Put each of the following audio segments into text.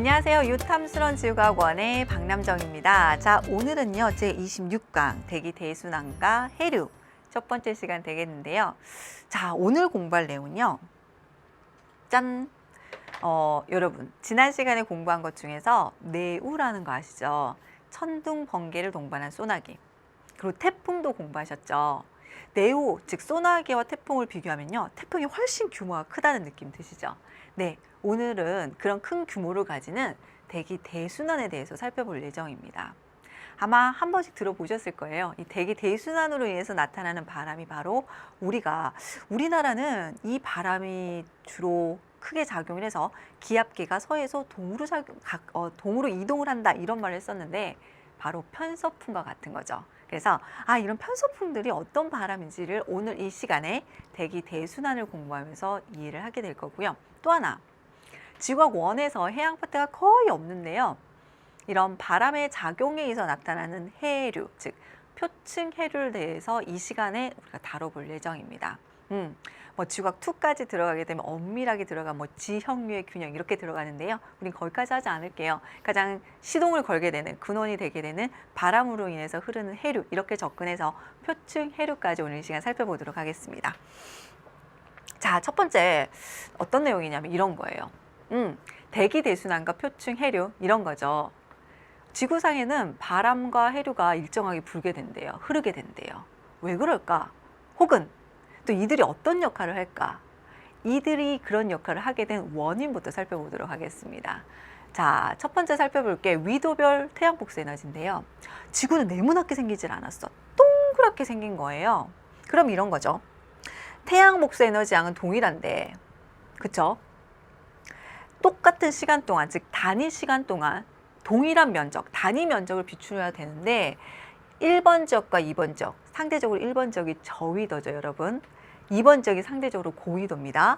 안녕하세요. 유탐스런 지구과학원의 박남정입니다. 자, 오늘은요, 제26강 대기 대순환과 해류 첫 번째 시간 되겠는데요. 자, 오늘 공부할 내용은요. 짠! 여러분, 지난 시간에 공부한 것 중에서 내우라는 거 아시죠? 천둥, 번개를 동반한 소나기. 그리고 태풍도 공부하셨죠? 내우, 즉 소나기와 태풍을 비교하면요. 태풍이 훨씬 규모가 크다는 느낌 드시죠? 네, 오늘은 그런 큰 규모를 가지는 대기 대순환에 대해서 살펴볼 예정입니다. 아마 한 번씩 들어보셨을 거예요. 이 대기 대순환으로 인해서 나타나는 바람이 바로 우리나라는 이 바람이 주로 크게 작용을 해서 기압계가 서에서 동으로 이동을 한다 이런 말을 썼는데 바로 편서풍과 같은 거죠. 그래서 이런 편서풍들이 어떤 바람인지를 오늘 이 시간에 대기 대순환을 공부하면서 이해를 하게 될 거고요. 또 하나, 지구학 1에서 해양 파트가 거의 없는데요. 이런 바람의 작용에 의해서 나타나는 해류, 즉 표층 해류에 대해서 이 시간에 우리가 다뤄볼 예정입니다. 지구학 2까지 들어가게 되면 엄밀하게 들어간 지형류의 균형 이렇게 들어가는데요. 우린 거기까지 하지 않을게요. 가장 시동을 걸게 되는, 근원이 되게 되는 바람으로 인해서 흐르는 해류 이렇게 접근해서 표층 해류까지 오늘 이 시간 살펴보도록 하겠습니다. 자, 첫 번째 어떤 내용이냐면 이런 거예요. 대기 대순환과 표층 해류 이런 거죠. 지구상에는 바람과 해류가 일정하게 불게 된대요. 흐르게 된대요. 왜 그럴까? 혹은 또 이들이 어떤 역할을 할까? 이들이 그런 역할을 하게 된 원인부터 살펴보도록 하겠습니다. 자, 첫 번째 살펴볼 게 위도별 태양 복수 에너지인데요. 지구는 네모나게 생기질 않았어. 동그랗게 생긴 거예요. 그럼 이런 거죠. 태양 복수 에너지 양은 동일한데, 그쵸? 똑같은 시간 동안, 즉 단위 시간 동안 동일한 면적, 단위 면적을 비추어야 되는데 1번 지역과 2번 지역, 상대적으로 1번 지역이 저위도죠, 여러분. 2번 지역이 상대적으로 고위도입니다.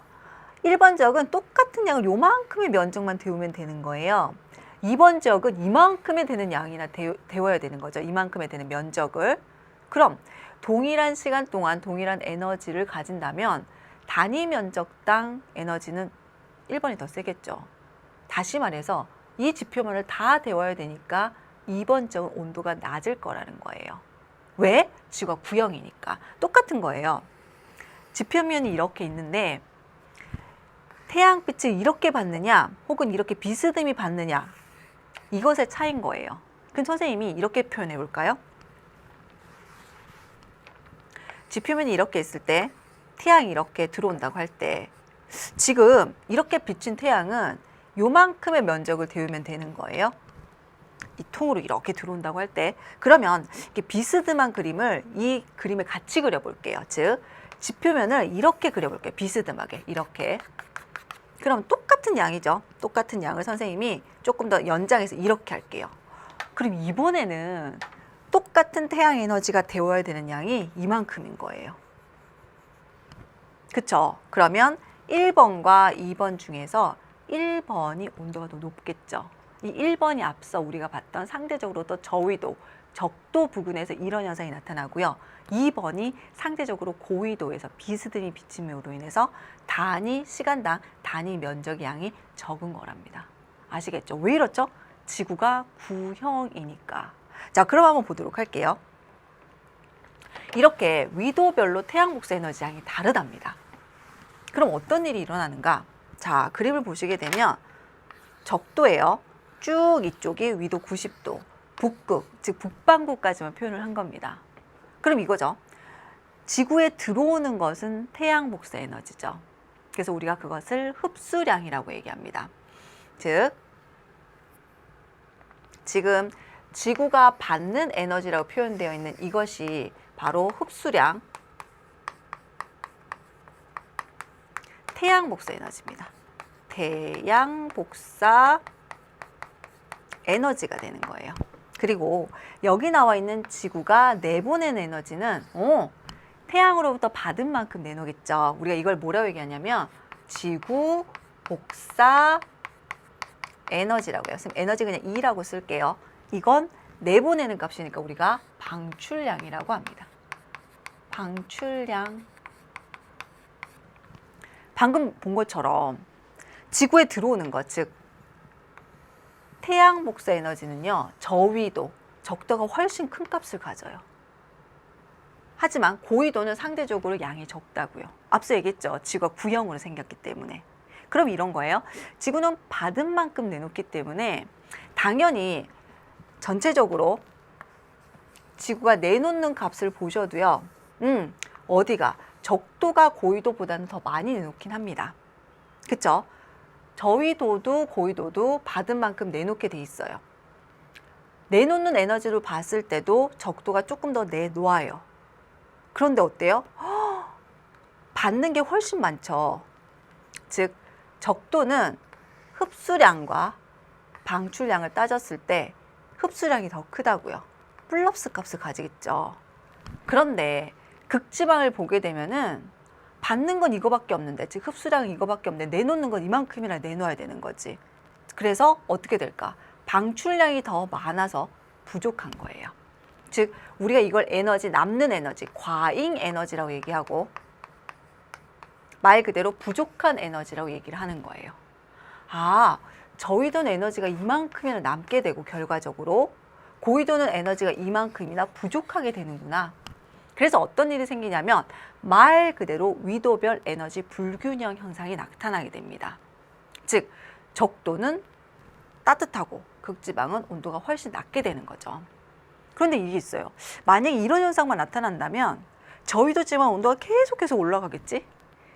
1번 지역은 똑같은 양을 요만큼의 면적만 데우면 되는 거예요. 2번 지역은 이만큼의 되는 양이나 데워야 되는 거죠. 이만큼의 되는 면적을. 그럼 동일한 시간 동안 동일한 에너지를 가진다면 단위 면적당 에너지는 1번이 더 세겠죠. 다시 말해서 이 지표면을 다 데워야 되니까 2번 지역은 온도가 낮을 거라는 거예요. 왜? 지구가 구형이니까. 똑같은 거예요. 지표면이 이렇게 있는데 태양빛을 이렇게 받느냐 혹은 이렇게 비스듬히 받느냐 이것의 차이인 거예요. 그럼 선생님이 이렇게 표현해 볼까요? 지표면이 이렇게 있을 때 태양이 이렇게 들어온다고 할 때 지금 이렇게 비친 태양은 요만큼의 면적을 데우면 되는 거예요. 이 통으로 이렇게 들어온다고 할 때 그러면 이렇게 비스듬한 그림을 이 그림에 같이 그려볼게요. 즉 지표면을 이렇게 그려볼게요. 비스듬하게 이렇게. 그럼 똑같은 양이죠. 똑같은 양을 선생님이 조금 더 연장해서 이렇게 할게요. 그럼 이번에는 똑같은 태양 에너지가 데워야 되는 양이 이만큼인 거예요. 그쵸? 그러면 1번과 2번 중에서 1번이 온도가 더 높겠죠. 이 1번이 앞서 우리가 봤던 상대적으로 더 저위도, 적도 부근에서 이런 현상이 나타나고요. 2번이 상대적으로 고위도에서 비스듬히 비침으로 인해서 단위 시간당 단위 면적의 양이 적은 거랍니다. 아시겠죠? 왜 이렇죠? 지구가 구형이니까. 자, 그럼 한번 보도록 할게요. 이렇게 위도별로 태양 복수 에너지 양이 다르답니다. 그럼 어떤 일이 일어나는가? 자, 그림을 보시게 되면 적도예요. 쭉 이쪽이 위도 90도, 북극, 즉 북반구까지만 표현을 한 겁니다. 그럼 이거죠. 지구에 들어오는 것은 태양 복수 에너지죠. 그래서 우리가 그것을 흡수량이라고 얘기합니다. 즉, 지금 지구가 받는 에너지라고 표현되어 있는 이것이 바로 흡수량, 태양 복수 에너지입니다. 태양 복사 에너지가 되는 거예요. 그리고 여기 나와 있는 지구가 내보낸 에너지는 태양으로부터 받은 만큼 내놓겠죠. 우리가 이걸 뭐라고 얘기하냐면 지구 복사 에너지라고 해요. 에너지 그냥 E라고 쓸게요. 이건 내보내는 값이니까 우리가 방출량이라고 합니다. 방출량. 방금 본 것처럼 지구에 들어오는 것, 즉 태양 복사 에너지는요, 저위도, 적도가 훨씬 큰 값을 가져요. 하지만 고위도는 상대적으로 양이 적다고요. 앞서 얘기했죠. 지구가 구형으로 생겼기 때문에. 그럼 이런 거예요. 지구는 받은 만큼 내놓기 때문에 당연히 전체적으로 지구가 내놓는 값을 보셔도요. 어디가 적도가 고위도보다는 더 많이 내놓긴 합니다. 그쵸? 저위도도 고위도도 받은 만큼 내놓게 돼 있어요. 내놓는 에너지로 봤을 때도 적도가 조금 더 내놓아요. 그런데 어때요? 받는 게 훨씬 많죠. 즉 적도는 흡수량과 방출량을 따졌을 때 흡수량이 더 크다고요. 플러스 값을 가지겠죠. 그런데 극지방을 보게 되면은 받는 건 이거밖에 없는데, 즉 흡수량은 이거밖에 없는데 내놓는 건 이만큼이나 내놓아야 되는 거지. 그래서 어떻게 될까? 방출량이 더 많아서 부족한 거예요. 즉 우리가 이걸 에너지, 남는 에너지, 과잉 에너지라고 얘기하고 말 그대로 부족한 에너지라고 얘기를 하는 거예요. 아, 저위도는 에너지가 이만큼이나 남게 되고 결과적으로 고위도는 에너지가 이만큼이나 부족하게 되는구나. 그래서 어떤 일이 생기냐면 말 그대로 위도별 에너지 불균형 현상이 나타나게 됩니다. 즉 적도는 따뜻하고 극지방은 온도가 훨씬 낮게 되는 거죠. 그런데 이게 있어요. 만약에 이런 현상만 나타난다면 저위도 지방 온도가 계속해서 올라가겠지?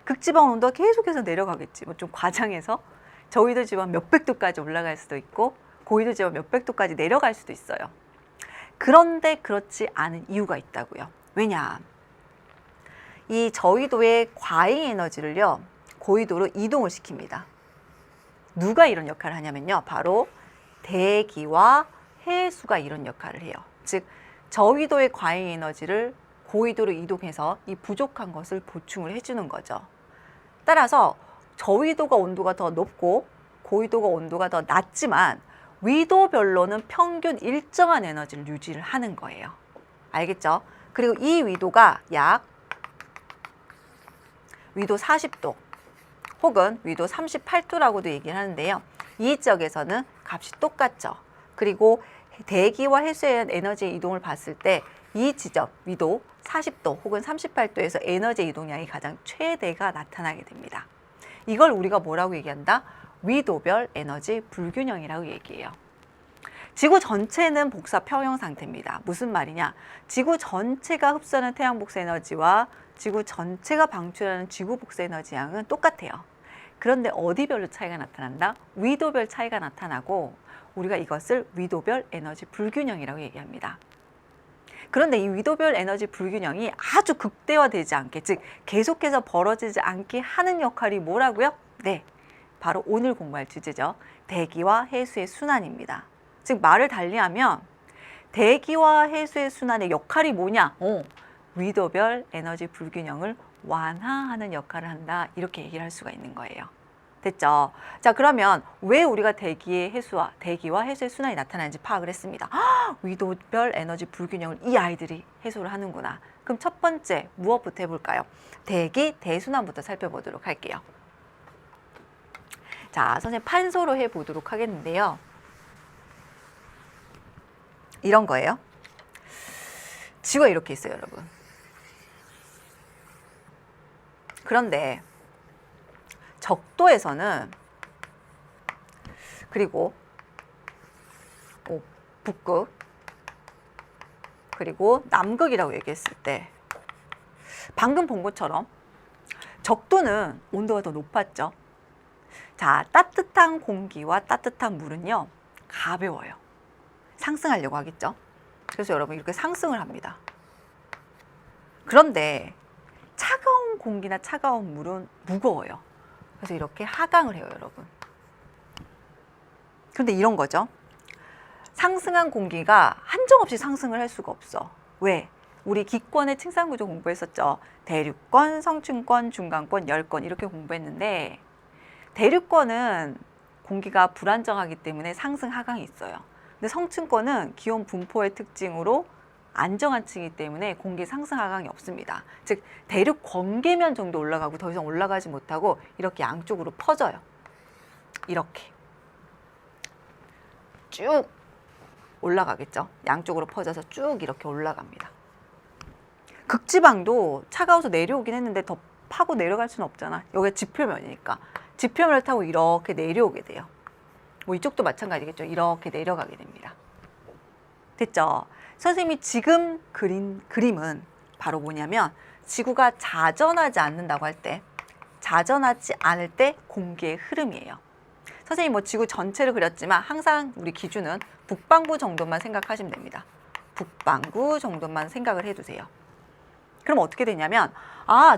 극지방 온도가 계속해서 내려가겠지. 뭐 좀 과장해서 저위도 지방 몇백 도까지 올라갈 수도 있고 고위도 지방 몇백 도까지 내려갈 수도 있어요. 그런데 그렇지 않은 이유가 있다고요. 왜냐? 이 저위도의 과잉 에너지를요, 고위도로 이동을 시킵니다. 누가 이런 역할을 하냐면요, 바로 대기와 해수가 이런 역할을 해요. 즉 저위도의 과잉 에너지를 고위도로 이동해서 이 부족한 것을 보충을 해주는 거죠. 따라서 저위도가 온도가 더 높고 고위도가 온도가 더 낮지만 위도별로는 평균 일정한 에너지를 유지를 하는 거예요. 알겠죠? 그리고 이 위도가 약 위도 40도 혹은 위도 38도라고도 얘기를 하는데요. 이 지역에서는 값이 똑같죠. 그리고 대기와 해수에 의한 에너지의 이동을 봤을 때 이 지점 위도 40도 혹은 38도에서 에너지 이동량이 가장 최대가 나타나게 됩니다. 이걸 우리가 뭐라고 얘기한다? 위도별 에너지 불균형이라고 얘기해요. 지구 전체는 복사 평형 상태입니다. 무슨 말이냐? 지구 전체가 흡수하는 태양 복사 에너지와 지구 전체가 방출하는 지구 복사 에너지 양은 똑같아요. 그런데 어디별로 차이가 나타난다? 위도별 차이가 나타나고 우리가 이것을 위도별 에너지 불균형이라고 얘기합니다. 그런데 이 위도별 에너지 불균형이 아주 극대화되지 않게, 즉 계속해서 벌어지지 않게 하는 역할이 뭐라고요? 네, 바로 오늘 공부할 주제죠. 대기와 해수의 순환입니다. 즉 말을 달리하면 대기와 해수의 순환의 역할이 뭐냐? 위도별 에너지 불균형을 완화하는 역할을 한다. 이렇게 얘기를 할 수가 있는 거예요. 됐죠? 자, 그러면 왜 우리가 대기와 해수의 순환이 나타나는지 파악을 했습니다. 위도별 에너지 불균형을 이 아이들이 해소를 하는구나. 그럼 첫 번째 무엇부터 해볼까요? 대기, 대순환부터 살펴보도록 할게요. 자, 선생님 판서로 해보도록 하겠는데요. 이런 거예요. 지구가 이렇게 있어요, 여러분. 그런데 적도에서는 그리고 북극 그리고 남극이라고 얘기했을 때 방금 본 것처럼 적도는 온도가 더 높았죠. 자, 따뜻한 공기와 따뜻한 물은요 가벼워요. 상승하려고 하겠죠. 그래서 여러분 이렇게 상승을 합니다. 그런데 차가운 공기나 차가운 물은 무거워요. 그래서 이렇게 하강을 해요, 여러분. 그런데 이런 거죠. 상승한 공기가 한정없이 상승을 할 수가 없어. 왜? 우리 기권의 층상구조 공부했었죠. 대륙권, 성층권, 중간권, 열권 이렇게 공부했는데 대륙권은 공기가 불안정하기 때문에 상승 하강이 있어요. 근데 성층권은 기온 분포의 특징으로 안정한 층이기 때문에 공기 상승 하강이 없습니다. 즉 대륙 광계면 정도 올라가고 더 이상 올라가지 못하고 이렇게 양쪽으로 퍼져요. 이렇게. 쭉 올라가겠죠. 양쪽으로 퍼져서 쭉 이렇게 올라갑니다. 극지방도 차가워서 내려오긴 했는데 더 파고 내려갈 수는 없잖아. 여기가 지표면이니까. 지표면을 타고 이렇게 내려오게 돼요. 뭐 이쪽도 마찬가지겠죠. 이렇게 내려가게 됩니다. 됐죠? 선생님이 지금 그린 그림은 바로 뭐냐면 지구가 자전하지 않는다고 할 때, 자전하지 않을 때 공기의 흐름이에요. 선생님 뭐 지구 전체를 그렸지만 항상 우리 기준은 북반구 정도만 생각하시면 됩니다. 북반구 정도만 생각을 해두세요. 그럼 어떻게 되냐면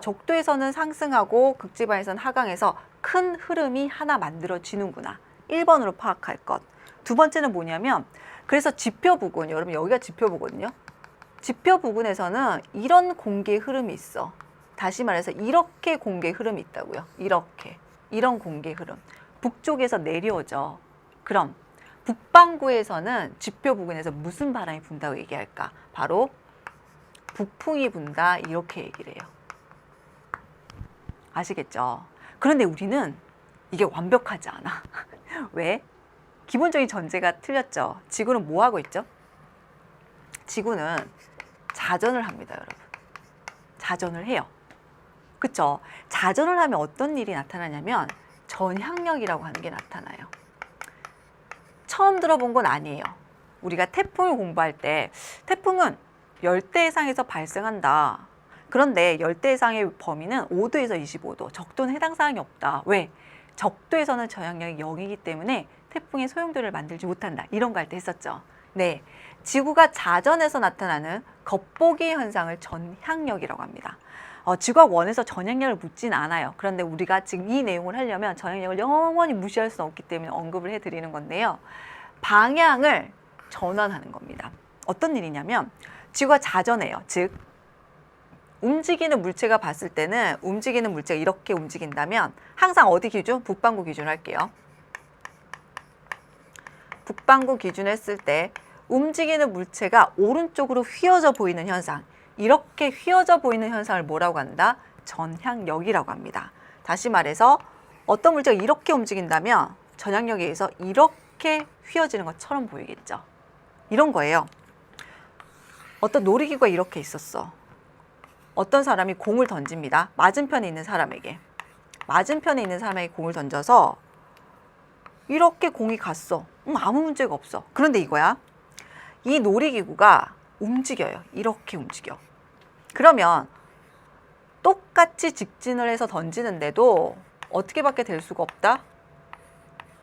적도에서는 상승하고 극지방에서는 하강해서 큰 흐름이 하나 만들어지는구나. 1번으로 파악할 것. 두 번째는 뭐냐면 그래서 지표 부근, 여러분 여기가 지표 부근이거든요. 지표 부근에서는 이런 공기의 흐름이 있어. 다시 말해서 이렇게 공기의 흐름이 있다고요. 이렇게. 이런 공기의 흐름. 북쪽에서 내려오죠. 그럼 북반구에서는 지표 부근에서 무슨 바람이 분다고 얘기할까? 바로 북풍이 분다 이렇게 얘기를 해요. 아시겠죠? 그런데 우리는 이게 완벽하지 않아. 왜? 기본적인 전제가 틀렸죠. 지구는 뭐 하고 있죠? 지구는 자전을 합니다, 여러분. 자전을 해요. 그쵸? 자전을 하면 어떤 일이 나타나냐면 전향력이라고 하는 게 나타나요. 처음 들어본 건 아니에요. 우리가 태풍을 공부할 때 태풍은 열대해상에서 발생한다. 그런데 열대해상의 범위는 5도에서 25도, 적도는 해당 사항이 없다. 왜? 적도에서는 전향력이 0이기 때문에 태풍의 소용돌이를 만들지 못한다. 이런 거 할 때 했었죠. 네, 지구가 자전해서 나타나는 겉보기 현상을 전향력이라고 합니다. 지구가 원에서 전향력을 묻진 않아요. 그런데 우리가 지금 이 내용을 하려면 전향력을 영원히 무시할 수 없기 때문에 언급을 해드리는 건데요. 방향을 전환하는 겁니다. 어떤 일이냐면 지구가 자전해요. 즉 움직이는 물체가 봤을 때는 움직이는 물체가 이렇게 움직인다면 항상 어디 기준? 북반구 기준 할게요. 북반구 기준 했을 때 움직이는 물체가 오른쪽으로 휘어져 보이는 현상, 이렇게 휘어져 보이는 현상을 뭐라고 한다? 전향력이라고 합니다. 다시 말해서 어떤 물체가 이렇게 움직인다면 전향력에 의해서 이렇게 휘어지는 것처럼 보이겠죠. 이런 거예요. 어떤 놀이기구가 이렇게 있었어. 어떤 사람이 공을 던집니다. 맞은편에 있는 사람에게. 맞은편에 있는 사람에게 공을 던져서 이렇게 공이 갔어. 아무 문제가 없어. 그런데 이거야. 이 놀이기구가 움직여요. 이렇게 움직여. 그러면 똑같이 직진을 해서 던지는데도 어떻게밖에 될 수가 없다?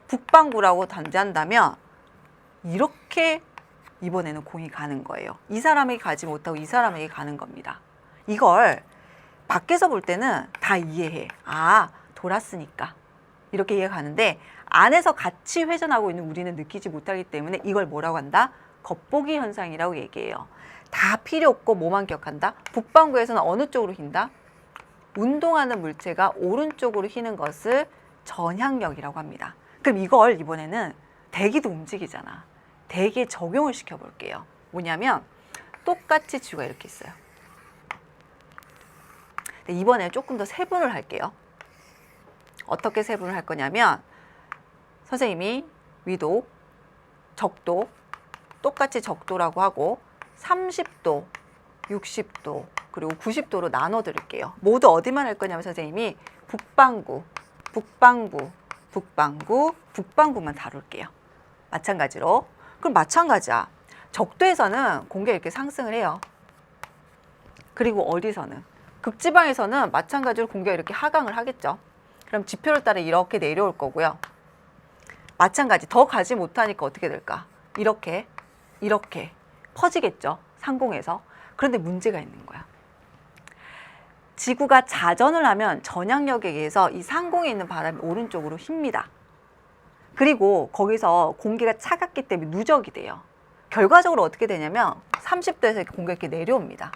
북반구라고 단지한다면 이렇게 이번에는 공이 가는 거예요. 이 사람에게 가지 못하고 이 사람에게 가는 겁니다. 이걸 밖에서 볼 때는 다 이해해. 돌았으니까. 이렇게 이해가 가는데 안에서 같이 회전하고 있는 우리는 느끼지 못하기 때문에 이걸 뭐라고 한다? 겉보기 현상이라고 얘기해요. 다 필요 없고 뭐만 기억한다? 북반구에서는 어느 쪽으로 휜다? 운동하는 물체가 오른쪽으로 휘는 것을 전향력이라고 합니다. 그럼 이걸 이번에는 대기도 움직이잖아. 대기에 적용을 시켜볼게요. 뭐냐면 똑같이 지구가 이렇게 있어요. 이번에 조금 더 세분을 할게요. 어떻게 세분을 할 거냐면 선생님이 위도, 적도, 똑같이 적도라고 하고 30도, 60도, 그리고 90도로 나눠 드릴게요. 모두 어디만 할 거냐면 선생님이 북반구, 북반구, 북반구, 북반구만 다룰게요. 마찬가지로. 그럼 마찬가지야. 적도에서는 공기가 이렇게 상승을 해요. 그리고 어디서는? 극지방에서는 마찬가지로 공기가 이렇게 하강을 하겠죠. 그럼 지표를 따라 이렇게 내려올 거고요. 마찬가지 더 가지 못하니까 어떻게 될까? 이렇게 퍼지겠죠. 상공에서. 그런데 문제가 있는 거야. 지구가 자전을 하면 전향력에 의해서 이 상공에 있는 바람이 오른쪽으로 휩니다. 그리고 거기서 공기가 차갑기 때문에 누적이 돼요. 결과적으로 어떻게 되냐면 30도에서 공기가 이렇게 내려옵니다.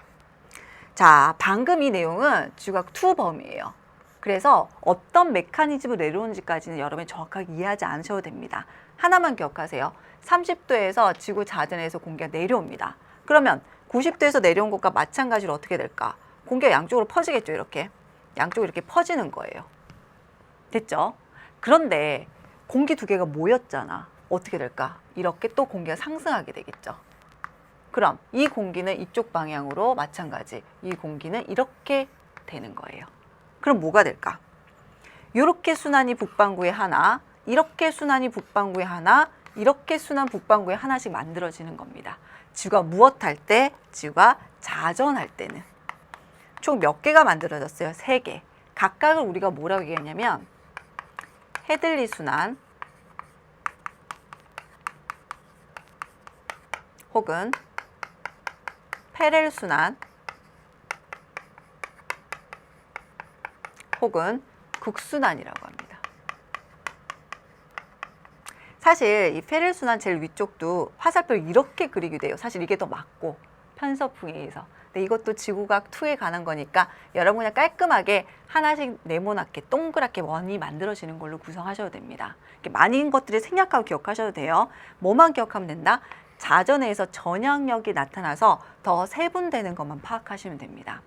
자, 방금 이 내용은 지구가 투 범위예요. 그래서 어떤 메커니즘으로 내려오는지까지는 여러분이 정확하게 이해하지 않으셔도 됩니다. 하나만 기억하세요. 30도에서 지구 자전에서 공기가 내려옵니다. 그러면 90도에서 내려온 것과 마찬가지로 어떻게 될까? 공기가 양쪽으로 퍼지겠죠. 이렇게. 양쪽으로 이렇게 퍼지는 거예요. 됐죠? 그런데 공기 두 개가 모였잖아. 어떻게 될까? 이렇게 또 공기가 상승하게 되겠죠. 그럼 이 공기는 이쪽 방향으로 마찬가지 이 공기는 이렇게 되는 거예요. 그럼 뭐가 될까? 이렇게 순환이 북반구에 하나, 이렇게 순환이 북반구에 하나, 이렇게 순환 북반구에 하나씩 만들어지는 겁니다. 지구가 무엇할 때? 지구가 자전할 때는. 총 몇 개가 만들어졌어요? 3개. 각각을 우리가 뭐라고 얘기하냐면 헤들리 순환 혹은 페렐 순환 혹은 극순환이라고 합니다. 사실 이 페렐 순환 제일 위쪽도 화살표 이렇게 그리게 돼요. 사실 이게 더 맞고 편서풍에 의해서. 근데 이것도 지구과학 2에 관한 거니까 여러분 그냥 깔끔하게 하나씩 네모나게 동그랗게 원이 만들어지는 걸로 구성하셔도 됩니다. 이렇게 많은 것들이 생략하고 기억하셔도 돼요. 뭐만 기억하면 된다? 자전에서 전향력이 나타나서 더 세분되는 것만 파악하시면 됩니다.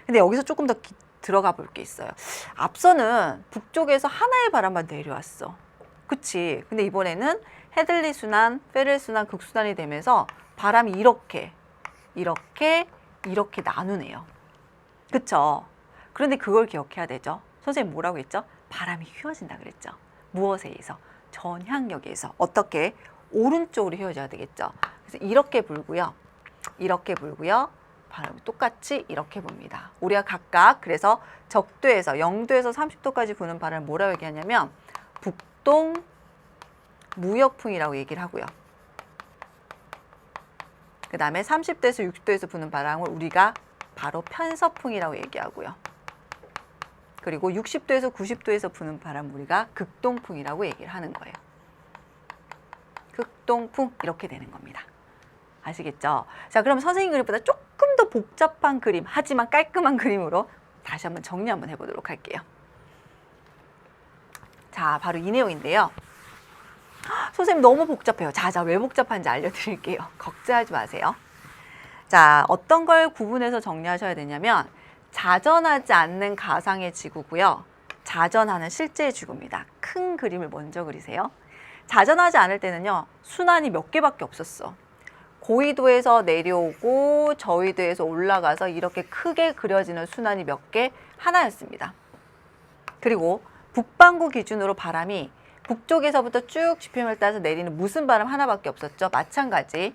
근데 여기서 조금 더 들어가 볼 게 있어요. 앞서는 북쪽에서 하나의 바람만 내려왔어. 그치? 근데 이번에는 헤들리 순환, 페렐 순환, 극순환이 되면서 바람이 이렇게 나누네요. 그쵸? 그런데 그걸 기억해야 되죠. 선생님 뭐라고 했죠? 바람이 휘어진다 그랬죠. 무엇에 의해서? 전향력에 의해서. 어떻게? 오른쪽으로 휘어져야 되겠죠. 그래서 이렇게 불고요. 이렇게 불고요. 바람이 똑같이 이렇게 붑니다. 우리가 각각 그래서 적도에서 0도에서 30도까지 부는 바람을 뭐라고 얘기하냐면 북동 무역풍이라고 얘기를 하고요. 그 다음에 30도에서 60도에서 부는 바람을 우리가 바로 편서풍이라고 얘기하고요. 그리고 60도에서 90도에서 부는 바람을 우리가 극동풍이라고 얘기를 하는 거예요. 극동풍 이렇게 되는 겁니다. 아시겠죠? 자, 그럼 선생님 그림보다 조금 더 복잡한 그림, 하지만 깔끔한 그림으로 다시 한번 정리 한번 해보도록 할게요. 자, 바로 이 내용인데요. 선생님 너무 복잡해요. 자, 왜 복잡한지 알려드릴게요. 걱정하지 마세요. 자, 어떤 걸 구분해서 정리하셔야 되냐면 자전하지 않는 가상의 지구고요. 자전하는 실제의 지구입니다. 큰 그림을 먼저 그리세요. 자전하지 않을 때는요. 순환이 몇 개밖에 없었어. 고緯도에서 내려오고 저緯도에서 올라가서 이렇게 크게 그려지는 순환이 몇 개? 하나였습니다. 그리고 북반구 기준으로 바람이 북쪽에서부터 쭉 지표면을 따라서 내리는 무슨 바람 하나밖에 없었죠? 마찬가지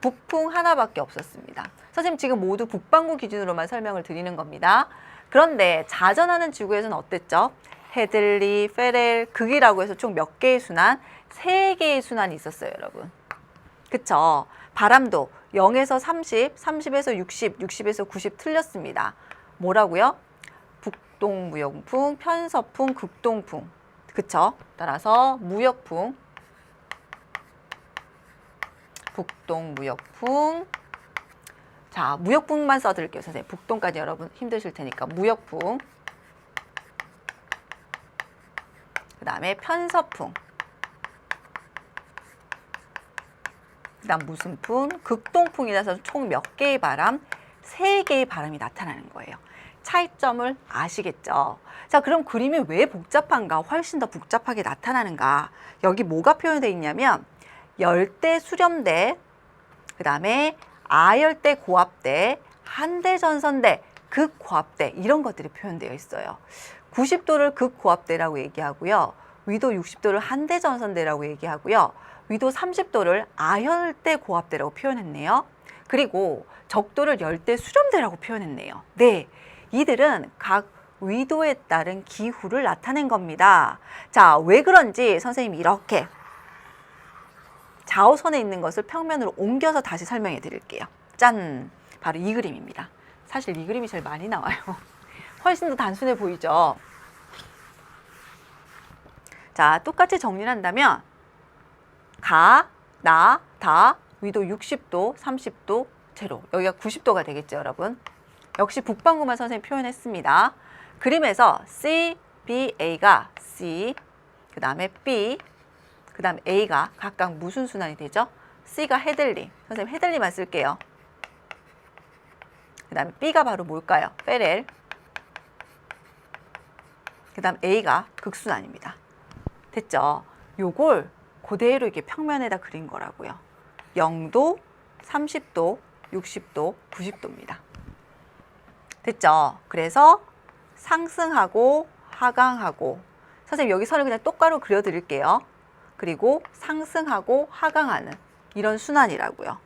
북풍 하나밖에 없었습니다. 선생님 지금 모두 북반구 기준으로만 설명을 드리는 겁니다. 그런데 자전하는 지구에서는 어땠죠? 헤들리, 페렐, 극이라고 해서 총 몇 개의 순환? 3개의 순환이 있었어요, 여러분. 그쵸? 바람도 0에서 30, 30에서 60, 60에서 90 틀렸습니다. 뭐라고요? 북동무역풍, 편서풍, 극동풍. 그쵸? 따라서 무역풍, 북동무역풍. 자, 무역풍만 써드릴게요, 선생님. 북동까지 여러분 힘드실 테니까 무역풍. 그 다음에 편서풍. 그 다음 무슨 풍? 극동풍이라서 총 몇 개의 바람? 3개의 바람이 나타나는 거예요. 차이점을 아시겠죠? 자, 그럼 그림이 왜 복잡한가? 훨씬 더 복잡하게 나타나는가? 여기 뭐가 표현되어 있냐면 열대 수렴대, 그 다음에 아열대 고압대, 한대 전선대, 극고압대 이런 것들이 표현되어 있어요. 90도를 극고압대라고 얘기하고요. 위도 60도를 한대 전선대라고 얘기하고요. 위도 30도를 아열대 고압대라고 표현했네요. 그리고 적도를 열대 수렴대라고 표현했네요. 네, 이들은 각 위도에 따른 기후를 나타낸 겁니다. 자, 왜 그런지 선생님이 이렇게 좌우선에 있는 것을 평면으로 옮겨서 다시 설명해 드릴게요. 짠! 바로 이 그림입니다. 사실 이 그림이 제일 많이 나와요. 훨씬 더 단순해 보이죠? 자, 똑같이 정리를 한다면 가, 나, 다, 위도 60도, 30도, 제로. 여기가 90도가 되겠죠, 여러분? 역시 북반구만 선생님 표현했습니다. 그림에서 C, B, A가 C, 그 다음에 B, 그 다음 A가 각각 무슨 순환이 되죠? C가 헤들리. 선생님 헤들리만 쓸게요. 그 다음에 B가 바로 뭘까요? 페렐. 그 다음 A가 극순환입니다. 됐죠? 요걸 그대로 이렇게 평면에다 그린 거라고요. 0도, 30도, 60도, 90도입니다. 됐죠? 그래서 상승하고 하강하고, 선생님 여기 선을 그냥 똑바로 그려드릴게요. 그리고 상승하고 하강하는 이런 순환이라고요.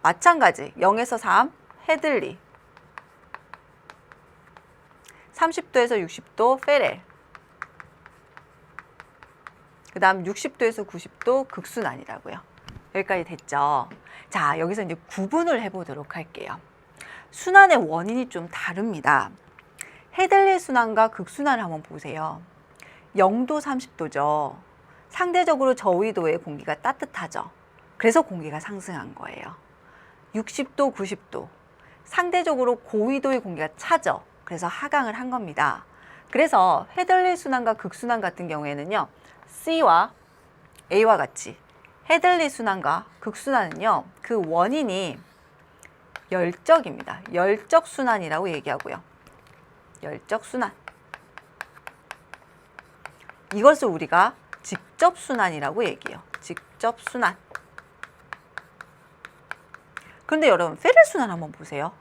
마찬가지 0에서 3 헤들리, 30도에서 60도 페렐, 그 다음 60도에서 90도 극순환이라고요. 여기까지 됐죠? 자, 여기서 이제 구분을 해보도록 할게요. 순환의 원인이 좀 다릅니다. 헤들리 순환과 극순환을 한번 보세요. 0도, 30도죠. 상대적으로 저위도의 공기가 따뜻하죠. 그래서 공기가 상승한 거예요. 60도, 90도. 상대적으로 고위도의 공기가 차죠. 그래서 하강을 한 겁니다. 그래서 헤들리 순환과 극순환 같은 경우에는요, C와 A와 같이 헤들리 순환과 극순환은요, 그 원인이 열적입니다. 열적 순환이라고 얘기하고요. 열적 순환. 이것을 우리가 직접 순환이라고 얘기해요. 직접 순환. 그런데 여러분, 페렐 순환 한번 보세요.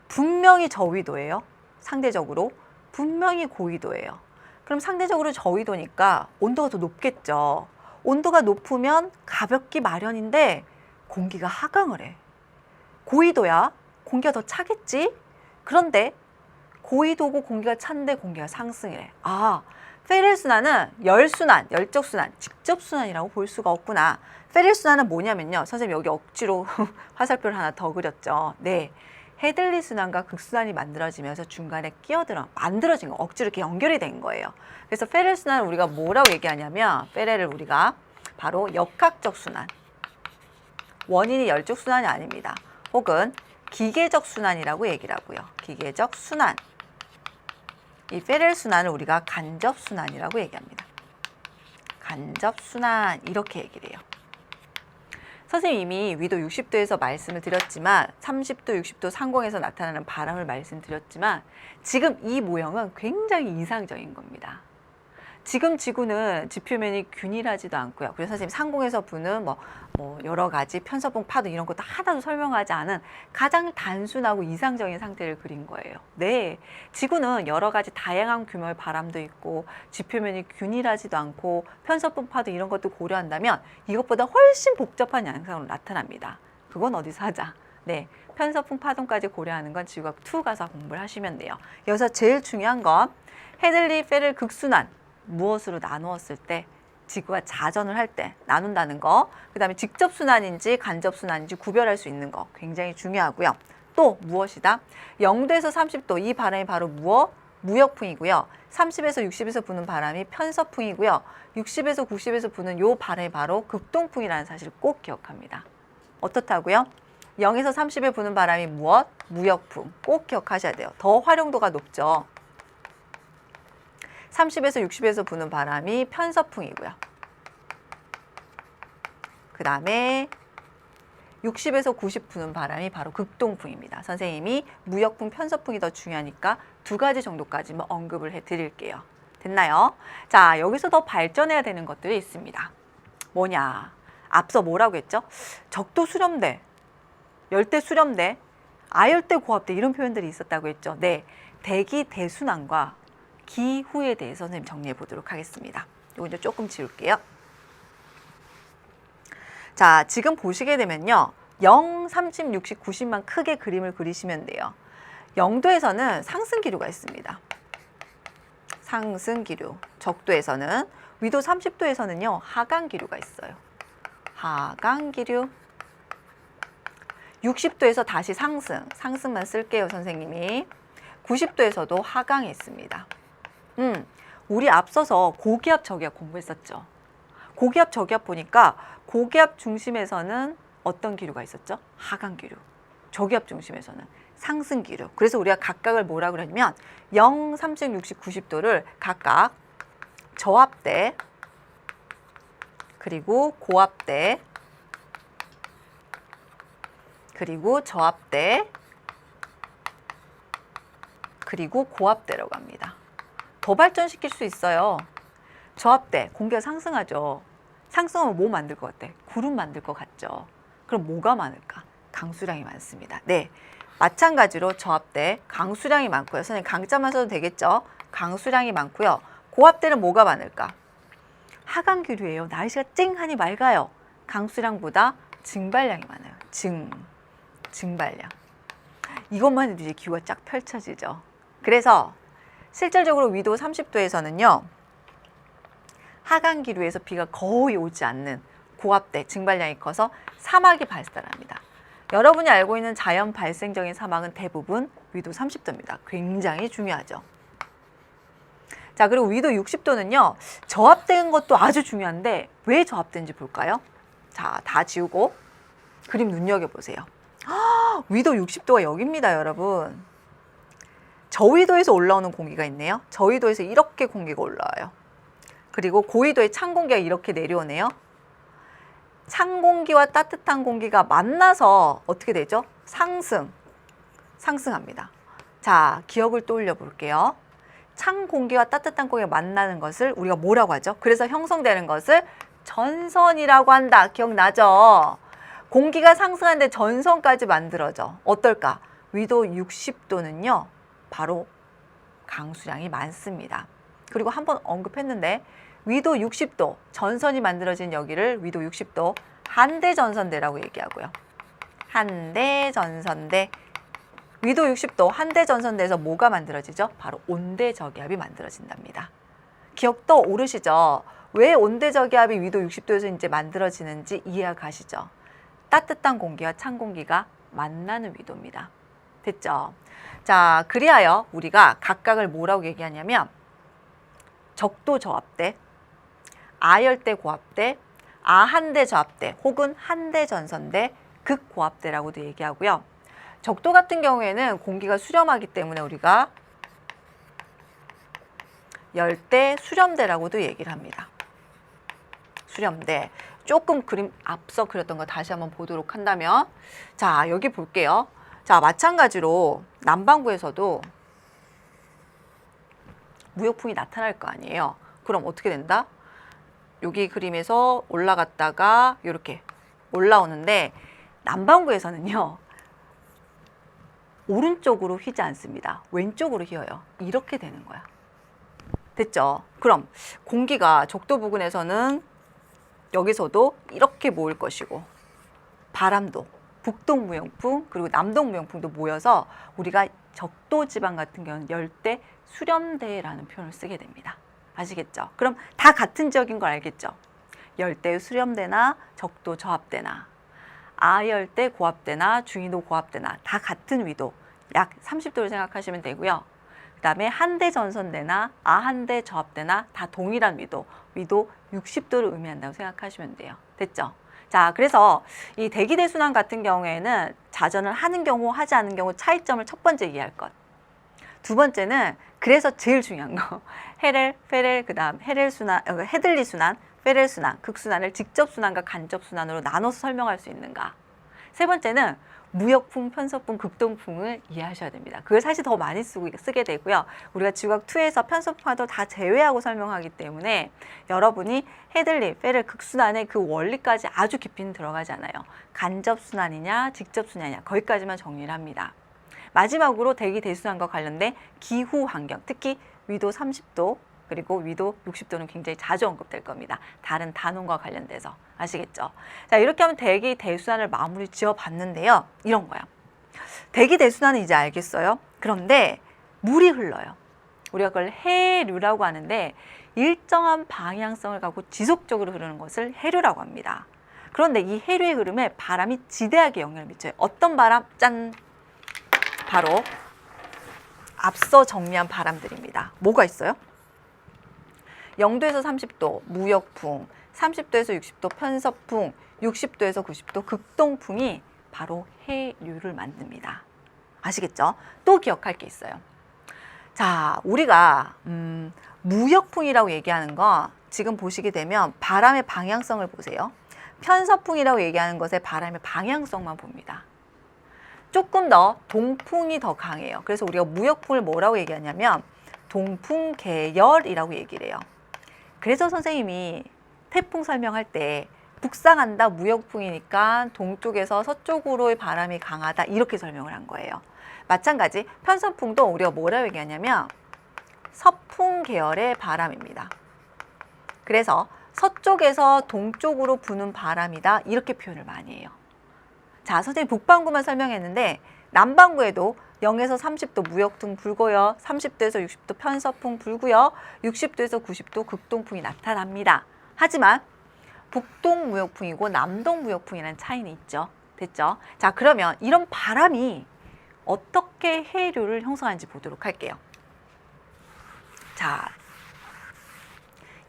분명히 저위도예요. 상대적으로 분명히 고위도예요. 그럼 상대적으로 저위도니까 온도가 더 높겠죠. 온도가 높으면 가볍기 마련인데 공기가 하강을 해. 고위도야 공기가 더 차겠지. 그런데 고위도고 공기가 찬데 공기가 상승을 해. 아, 페렐 순환은 열순환, 열적 순환, 직접 순환이라고 볼 수가 없구나. 페렐 순환은 뭐냐면요, 선생님 여기 억지로 화살표를 하나 더 그렸죠. 네, 헤들리 순환과 극순환이 만들어지면서 중간에 만들어진 거, 억지로 이렇게 연결이 된 거예요. 그래서 페렐 순환을 우리가 뭐라고 얘기하냐면, 페렐을 우리가 바로 역학적 순환, 원인이 열적 순환이 아닙니다. 혹은 기계적 순환이라고 얘기를 하고요. 기계적 순환. 이 페렐 순환을 우리가 간접 순환이라고 얘기합니다. 간접 순환, 이렇게 얘기를 해요. 선생님 이미 위도 60도에서 말씀을 드렸지만, 30도, 60도 상공에서 나타나는 바람을 말씀드렸지만, 지금 이 모형은 굉장히 이상적인 겁니다. 지금 지구는 지표면이 균일하지도 않고요. 그래서 선생님 상공에서 부는 뭐 여러 가지 편서풍, 파도 이런 것도 하나도 설명하지 않은 가장 단순하고 이상적인 상태를 그린 거예요. 네, 지구는 여러 가지 다양한 규모의 바람도 있고 지표면이 균일하지도 않고 편서풍, 파도 이런 것도 고려한다면 이것보다 훨씬 복잡한 양상으로 나타납니다. 그건 어디서 하자. 네, 편서풍, 파동까지 고려하는 건 지구과학 2 가서 공부를 하시면 돼요. 여기서 제일 중요한 건 헤들리, 페렐 극순환 무엇으로 나누었을 때, 지구가 자전을 할 때 나눈다는 거, 그 다음에 직접 순환인지 간접 순환인지 구별할 수 있는 거 굉장히 중요하고요. 또 무엇이다? 0도에서 30도 이 바람이 바로 무역풍이고요. 30에서 60에서 부는 바람이 편서풍이고요. 60에서 90에서 부는 요 바람이 바로 극동풍이라는 사실을 꼭 기억합니다. 어떻다고요? 0에서 30에 부는 바람이 무엇? 무역풍. 꼭 기억하셔야 돼요. 더 활용도가 높죠. 30에서 60에서 부는 바람이 편서풍이고요. 그 다음에 60에서 90 부는 바람이 바로 극동풍입니다. 선생님이 무역풍, 편서풍이 더 중요하니까 2가지 정도까지만 언급을 해드릴게요. 됐나요? 자, 여기서 더 발전해야 되는 것들이 있습니다. 뭐냐? 앞서 뭐라고 했죠? 적도 수렴대, 열대 수렴대, 아열대 고압대 이런 표현들이 있었다고 했죠. 네, 대기 대순환과 기후에 대해서 선생님 정리해 보도록 하겠습니다. 이거 이제 조금 지울게요. 자, 지금 보시게 되면요, 0, 30, 60, 90만 크게 그림을 그리시면 돼요. 0도에서는 상승 기류가 있습니다. 상승 기류. 적도에서는, 위도 30도에서는요 하강 기류가 있어요. 하강 기류. 60도에서 다시 상승만 쓸게요, 선생님이. 90도에서도 하강이 있습니다. 우리 앞서서 고기압, 저기압 공부했었죠. 고기압, 저기압 보니까 고기압 중심에서는 어떤 기류가 있었죠? 하강 기류. 저기압 중심에서는 상승 기류. 그래서 우리가 각각을 뭐라 그러냐면 0, 30, 60, 90도를 각각 저압대, 그리고 고압대, 그리고 저압대, 그리고 고압대라고 합니다. 더 발전시킬 수 있어요. 저압대, 공기가 상승하죠. 상승하면 뭐 만들 것 같아? 구름 만들 것 같죠. 그럼 뭐가 많을까? 강수량이 많습니다. 네, 마찬가지로 저압대 강수량이 많고요. 선생님 강자만 써도 되겠죠? 강수량이 많고요. 고압대는 뭐가 많을까? 하강기류예요. 날씨가 쨍하니 맑아요. 강수량보다 증발량이 많아요. 증발량. 이것만 해도 이제 기후가 쫙 펼쳐지죠. 그래서 실질적으로 위도 30도에서는요. 하강기류에서 비가 거의 오지 않는 고압대 증발량이 커서 사막이 발달합니다. 여러분이 알고 있는 자연 발생적인 사막은 대부분 위도 30도입니다. 굉장히 중요하죠. 자, 그리고 위도 60도는요. 저압된 것도 아주 중요한데 왜 저압된지 볼까요? 자, 다 지우고 그림 눈여겨보세요. 위도 60도가 여기입니다, 여러분. 저위도에서 올라오는 공기가 있네요. 저위도에서 이렇게 공기가 올라와요. 그리고 고위도에 찬 공기가 이렇게 내려오네요. 찬 공기와 따뜻한 공기가 만나서 어떻게 되죠? 상승합니다. 자, 기억을 떠올려 볼게요. 찬 공기와 따뜻한 공기가 만나는 것을 우리가 뭐라고 하죠? 그래서 형성되는 것을 전선이라고 한다. 기억나죠? 공기가 상승하는데 전선까지 만들어져. 어떨까? 위도 60도는요. 바로 강수량이 많습니다. 그리고 한번 언급했는데 위도 60도 전선이 만들어진 여기를 위도 60도 한대전선대라고 얘기하고요. 한대전선대. 위도 60도 한대전선대에서 뭐가 만들어지죠? 바로 온대저기압이 만들어진답니다. 기억 떠오르시죠? 왜 온대저기압이 위도 60도에서 이제 만들어지는지 이해가 가시죠? 따뜻한 공기와 찬 공기가 만나는 위도입니다. 됐죠? 자, 그리하여 우리가 각각을 뭐라고 얘기하냐면 적도 저압대, 아열대 고압대, 아한대 저압대 혹은 한대 전선대, 극고압대라고도 얘기하고요. 적도 같은 경우에는 공기가 수렴하기 때문에 우리가 열대 수렴대라고도 얘기를 합니다. 수렴대. 조금 그림 앞서 그렸던 거 다시 한번 보도록 한다면, 자, 여기 볼게요. 자, 마찬가지로 남반구에서도 무역풍이 나타날 거 아니에요. 그럼 어떻게 된다? 여기 그림에서 올라갔다가 이렇게 올라오는데 남반구에서는요. 오른쪽으로 휘지 않습니다. 왼쪽으로 휘어요. 이렇게 되는 거야. 됐죠? 그럼 공기가 적도 부근에서는 여기서도 이렇게 모일 것이고 바람도 북동무역풍 그리고 남동무역풍도 모여서 우리가 적도지방 같은 경우는 열대 수렴대라는 표현을 쓰게 됩니다. 아시겠죠? 그럼 다 같은 지역인 걸 알겠죠? 열대 수렴대나 적도 저압대나 아열대 고압대나 중위도 고압대나 다 같은 위도 약 30도를 생각하시면 되고요. 그 다음에 한대 전선대나 아한대 저압대나 다 동일한 위도 60도를 의미한다고 생각하시면 돼요. 됐죠? 자, 그래서 이 대기대순환 같은 경우에는 자전을 하는 경우 하지 않는 경우 차이점을 첫 번째 이해할 것. 두 번째는 그래서 제일 중요한 거 헤렐, 페렐, 그 다음 헤렐 순환, 헤들리 순환, 페렐 순환, 극순환을 직접 순환과 간접 순환으로 나눠서 설명할 수 있는가. 세 번째는 무역풍, 편서풍, 극동풍을 이해하셔야 됩니다. 그걸 사실 더 많이 쓰게 되고요. 우리가 지구학2에서 편서풍화도 다 제외하고 설명하기 때문에 여러분이 헤들리, 페렐, 극순환의 그 원리까지 아주 깊이는 들어가지 않아요. 간접 순환이냐, 직접 순환이냐 거기까지만 정리를 합니다. 마지막으로 대기 대순환과 관련된 기후 환경, 특히 위도 30도 그리고 위도 60도는 굉장히 자주 언급될 겁니다. 다른 단원과 관련돼서 아시겠죠? 자, 이렇게 하면 대기 대순환을 마무리 지어봤는데요. 이런 거야. 대기 대순환은 이제 알겠어요? 그런데 물이 흘러요. 우리가 그걸 해류라고 하는데 일정한 방향성을 갖고 지속적으로 흐르는 것을 해류라고 합니다. 그런데 이 해류의 흐름에 바람이 지대하게 영향을 미쳐요. 어떤 바람? 짠! 바로 앞서 정리한 바람들입니다. 뭐가 있어요? 0도에서 30도 무역풍, 30도에서 60도 편서풍, 60도에서 90도 극동풍이 바로 해류를 만듭니다. 아시겠죠? 또 기억할 게 있어요. 자, 우리가 무역풍이라고 얘기하는 거 지금 보시게 되면 바람의 방향성을 보세요. 편서풍이라고 얘기하는 것의 바람의 방향성만 봅니다. 조금 더 동풍이 더 강해요. 그래서 우리가 무역풍을 뭐라고 얘기하냐면 동풍 계열이라고 얘기를 해요. 그래서 선생님이 태풍 설명할 때 북상한다 무역풍이니까 동쪽에서 서쪽으로의 바람이 강하다 이렇게 설명을 한 거예요. 마찬가지 편서풍도 우리가 뭐라고 얘기하냐면 서풍 계열의 바람입니다. 그래서 서쪽에서 동쪽으로 부는 바람이다 이렇게 표현을 많이 해요. 자, 선생님 북반구만 설명했는데 남반구에도 0에서 30도 무역풍 불고요. 30도에서 60도 편서풍 불고요. 60도에서 90도 극동풍이 나타납니다. 하지만 북동 무역풍이고 남동 무역풍이라는 차이는 있죠. 됐죠? 자, 그러면 이런 바람이 어떻게 해류를 형성하는지 보도록 할게요. 자,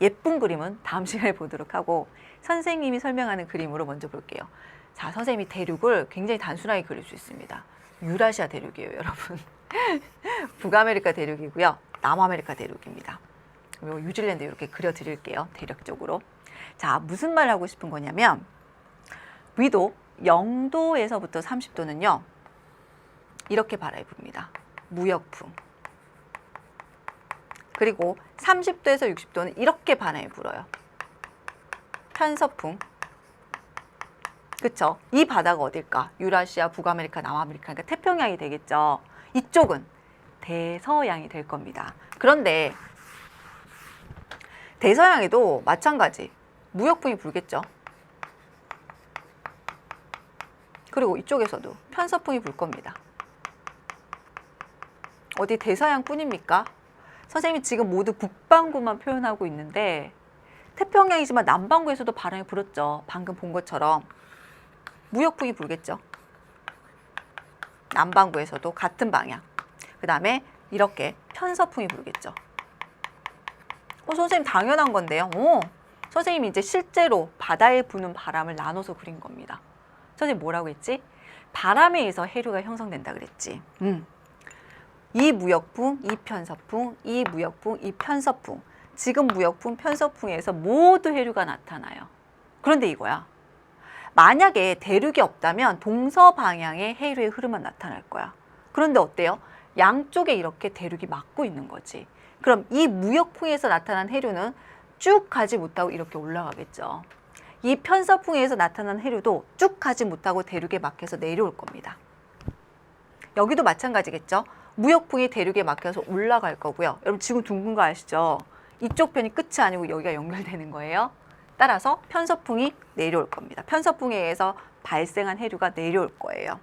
예쁜 그림은 다음 시간에 보도록 하고 선생님이 설명하는 그림으로 먼저 볼게요. 자, 선생님이 대륙을 굉장히 단순하게 그릴 수 있습니다. 유라시아 대륙이에요, 여러분. 북아메리카 대륙이고요. 남아메리카 대륙입니다. 그리고 뉴질랜드 이렇게 그려드릴게요, 대략적으로. 자, 무슨 말 하고 싶은 거냐면 위도 0도에서부터 30도는요. 이렇게 바람이 붑니다. 무역풍. 그리고 30도에서 60도는 이렇게 바람이 불어요. 편서풍. 그쵸? 이 바다가 어딜까? 유라시아, 북아메리카, 남아메리카, 그러니까 태평양이 되겠죠. 이쪽은 대서양이 될 겁니다. 그런데 대서양에도 마찬가지 무역풍이 불겠죠. 그리고 이쪽에서도 편서풍이 불 겁니다. 어디 대서양 뿐입니까? 선생님이 지금 모두 북반구만 표현하고 있는데 태평양이지만 남반구에서도 바람이 불었죠. 방금 본 것처럼. 무역풍이 불겠죠. 남반구에서도 같은 방향. 그 다음에 이렇게 편서풍이 불겠죠. 선생님 당연한 건데요. 선생님이 이제 실제로 바다에 부는 바람을 나눠서 그린 겁니다. 선생님 뭐라고 했지? 바람에 의해서 해류가 형성된다 그랬지. 이 무역풍, 이 편서풍, 이 무역풍, 이 편서풍. 지금 무역풍, 편서풍에서 모두 해류가 나타나요. 그런데 이거야. 만약에 대륙이 없다면 동서 방향의 해류의 흐름만 나타날 거야. 그런데 어때요? 양쪽에 이렇게 대륙이 막고 있는 거지. 그럼 이 무역풍에서 나타난 해류는 쭉 가지 못하고 이렇게 올라가겠죠. 이 편서풍에서 나타난 해류도 쭉 가지 못하고 대륙에 막혀서 내려올 겁니다. 여기도 마찬가지겠죠. 무역풍이 대륙에 막혀서 올라갈 거고요. 여러분 지금 둥근 거 아시죠? 이쪽 편이 끝이 아니고 여기가 연결되는 거예요. 따라서 편서풍이 내려올 겁니다. 편서풍에 의해서 발생한 해류가 내려올 거예요.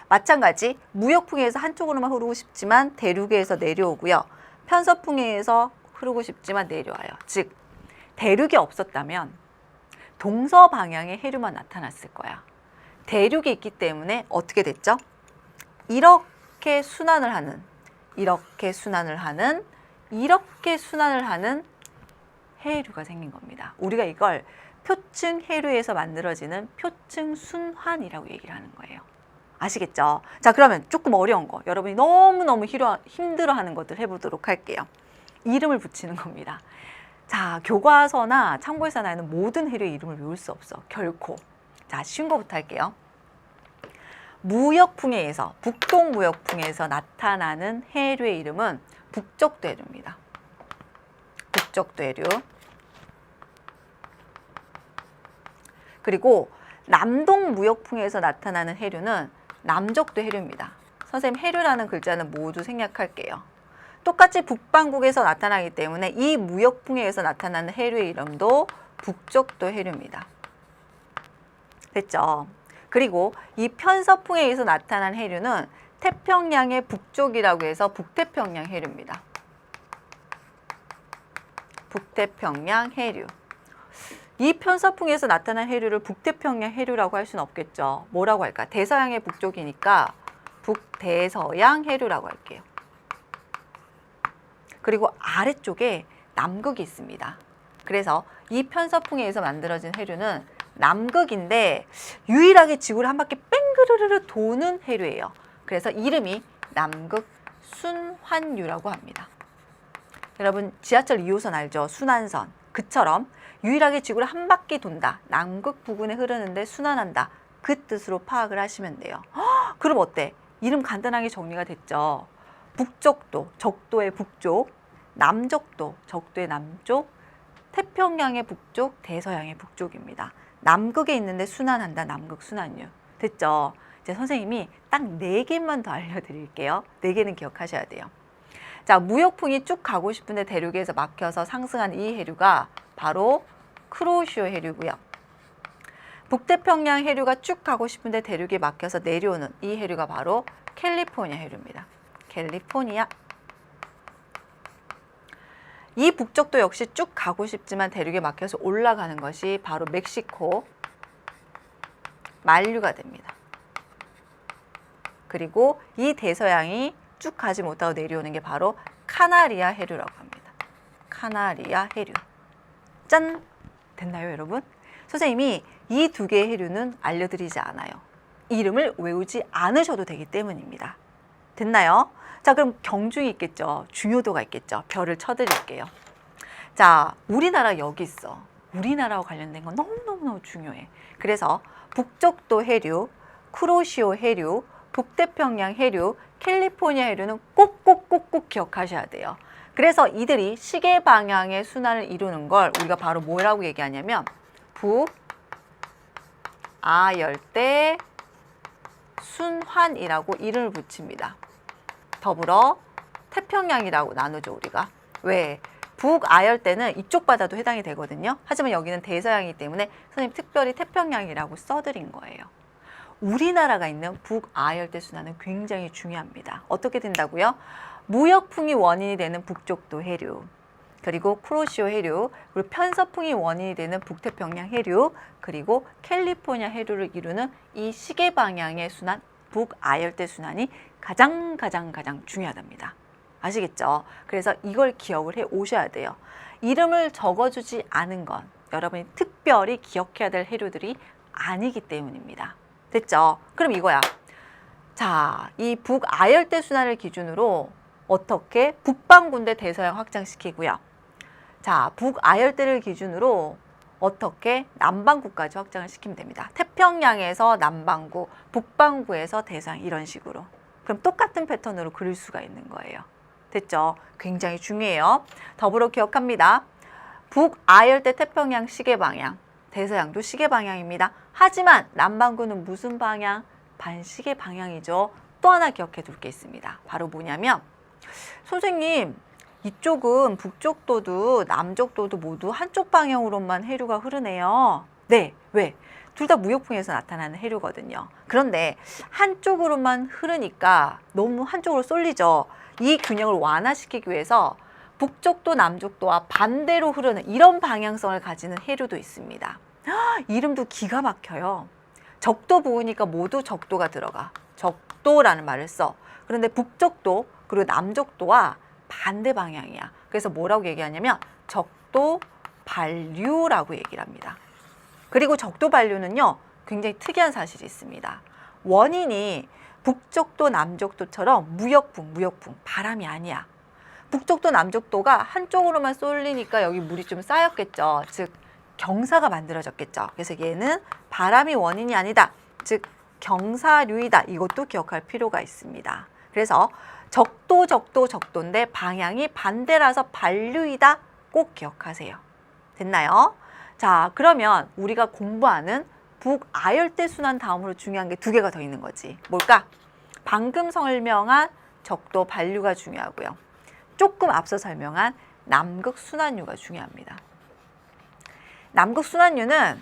마찬가지 무역풍에 의해서 한쪽으로만 흐르고 싶지만 대륙에 의해서 내려오고요. 편서풍에 의해서 흐르고 싶지만 내려와요. 즉 대륙이 없었다면 동서 방향의 해류만 나타났을 거야. 대륙이 있기 때문에 어떻게 됐죠? 이렇게 순환을 하는, 이렇게 순환을 하는, 이렇게 순환을 하는 해류가 생긴 겁니다. 우리가 이걸 표층 해류에서 만들어지는 표층 순환이라고 얘기를 하는 거예요. 아시겠죠? 자, 그러면 조금 어려운 거, 여러분이 너무너무 힘들어하는 것들 해보도록 할게요. 이름을 붙이는 겁니다. 자, 교과서나 참고에서 나오는 모든 해류의 이름을 외울 수 없어, 결코. 자, 쉬운 거부터 할게요. 무역풍에 의해서, 북동 무역풍에서 나타나는 해류의 이름은 북적도 해류입니다. 북적도 해류. 그리고 남동 무역풍에서 나타나는 해류는 남적도 해류입니다. 선생님 해류라는 글자는 모두 생략할게요. 똑같이 북반국에서 나타나기 때문에 이 무역풍에 의해서 나타나는 해류의 이름도 북적도 해류입니다. 됐죠? 그리고 이 편서풍에 의해서 나타난 해류는 태평양의 북쪽이라고 해서 북태평양 해류입니다. 북태평양 해류. 이 편서풍에서 나타난 해류를 북태평양 해류라고 할 수는 없겠죠. 뭐라고 할까? 대서양의 북쪽이니까 북대서양 해류라고 할게요. 그리고 아래쪽에 남극이 있습니다. 그래서 이 편서풍에 의해서 만들어진 해류는 남극인데 유일하게 지구를 한 바퀴 뺑그르르 도는 해류예요. 그래서 이름이 남극 순환유라고 합니다. 여러분 지하철 2호선 알죠? 순환선. 그처럼 유일하게 지구를 한 바퀴 돈다. 남극 부근에 흐르는데 순환한다. 그 뜻으로 파악을 하시면 돼요. 그럼 어때? 이름 간단하게 정리가 됐죠. 북적도, 적도의 북쪽, 남적도, 적도의 남쪽, 태평양의 북쪽, 대서양의 북쪽입니다. 남극에 있는데 순환한다. 남극 순환류. 됐죠? 이제 선생님이 딱 4개만 더 알려드릴게요. 4개는 기억하셔야 돼요. 자, 무역풍이 쭉 가고 싶은데 대륙에서 막혀서 상승한 이 해류가 바로 크로시오 해류고요. 북태평양 해류가 쭉 가고 싶은데 대륙에 막혀서 내려오는 이 해류가 바로 캘리포니아 해류입니다. 캘리포니아. 이 북쪽도 역시 쭉 가고 싶지만 대륙에 막혀서 올라가는 것이 바로 멕시코 만류가 됩니다. 그리고 이 대서양이 쭉 가지 못하고 내려오는 게 바로 카나리아 해류라고 합니다. 카나리아 해류. 짠! 됐나요, 여러분? 선생님이 이 2개의 해류는 알려드리지 않아요. 이름을 외우지 않으셔도 되기 때문입니다. 됐나요? 자, 그럼 경중이 있겠죠. 중요도가 있겠죠. 별을 쳐드릴게요. 자, 우리나라 여기 있어. 우리나라와 관련된 건 너무너무 중요해. 그래서 북쪽도 해류, 크로시오 해류, 북태평양 해류, 캘리포니아 해류는 꼭꼭꼭꼭 기억하셔야 돼요. 그래서 이들이 시계 방향의 순환을 이루는 걸 우리가 바로 뭐라고 얘기하냐면 북아열대 순환이라고 이름을 붙입니다. 더불어 태평양이라고 나누죠, 우리가. 왜? 북아열대는 이쪽 바다도 해당이 되거든요. 하지만 여기는 대서양이기 때문에 선생님 특별히 태평양이라고 써드린 거예요. 우리나라가 있는 북아열대 순환은 굉장히 중요합니다. 어떻게 된다고요? 무역풍이 원인이 되는 북쪽도 해류, 그리고 크로시오 해류, 그리고 편서풍이 원인이 되는 북태평양 해류, 그리고 캘리포니아 해류를 이루는 이 시계 방향의 순환, 북아열대 순환이 가장 중요하답니다. 아시겠죠? 그래서 이걸 기억을 해 오셔야 돼요. 이름을 적어주지 않은 건 여러분이 특별히 기억해야 될 해류들이 아니기 때문입니다. 됐죠? 그럼 이거야. 자, 이 북아열대 순환을 기준으로 어떻게 북반구인데 대서양 확장시키고요. 자, 북아열대를 기준으로 어떻게 남반구까지 확장을 시키면 됩니다. 태평양에서 남반구, 북반구에서 대서양 이런 식으로. 그럼 똑같은 패턴으로 그릴 수가 있는 거예요. 됐죠? 굉장히 중요해요. 더불어 기억합니다. 북아열대 태평양 시계 방향, 대서양도 시계 방향입니다. 하지만 남반구는 무슨 방향? 반시계 방향이죠. 또 하나 기억해 둘 게 있습니다. 바로 뭐냐면 선생님, 이쪽은 북쪽도도 남쪽도도 모두 한쪽 방향으로만 해류가 흐르네요. 네, 왜? 둘 다 무역풍에서 나타나는 해류거든요. 그런데 한쪽으로만 흐르니까 너무 한쪽으로 쏠리죠. 이 균형을 완화시키기 위해서 북쪽도 남쪽도와 반대로 흐르는 이런 방향성을 가지는 해류도 있습니다. 이름도 기가 막혀요. 적도 부으니까 모두 적도가 들어가. 적도라는 말을 써. 그런데 북쪽도 그리고 남쪽도와 반대 방향이야. 그래서 뭐라고 얘기하냐면 적도 반류라고 얘기를 합니다. 그리고 적도 반류는요, 굉장히 특이한 사실이 있습니다. 원인이 북쪽도 남쪽도처럼 무역풍, 바람이 아니야. 북쪽도 남쪽도가 한쪽으로만 쏠리니까 여기 물이 좀 쌓였겠죠. 즉 경사가 만들어졌겠죠. 그래서 얘는 바람이 원인이 아니다. 즉 경사류이다. 이것도 기억할 필요가 있습니다. 그래서 적도인데 방향이 반대라서 반류이다. 꼭 기억하세요. 됐나요? 자, 그러면 우리가 공부하는 북아열대 순환 다음으로 중요한 게 2개가 더 있는 거지. 뭘까? 방금 설명한 적도 반류가 중요하고요. 조금 앞서 설명한 남극 순환류가 중요합니다. 남극 순환류는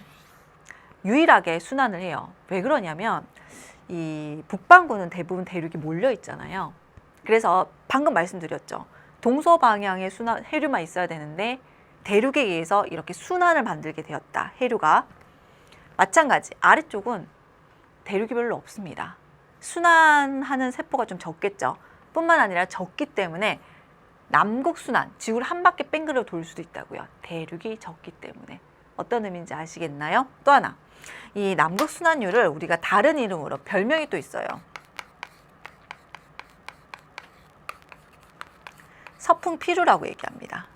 유일하게 순환을 해요. 왜 그러냐면 이 북반구는 대부분 대륙이 몰려 있잖아요. 그래서 방금 말씀드렸죠. 동서 방향의 순환 해류만 있어야 되는데 대륙에 의해서 이렇게 순환을 만들게 되었다. 해류가. 마찬가지 아래쪽은 대륙이 별로 없습니다. 순환하는 세포가 좀 적겠죠. 뿐만 아니라 적기 때문에 남극 순환, 지구를 한 바퀴 뺑글어 돌 수도 있다고요. 대륙이 적기 때문에. 어떤 의미인지 아시겠나요? 또 하나, 이 남극 순환류를 우리가 다른 이름으로 별명이 또 있어요. 서풍피루라고 얘기합니다.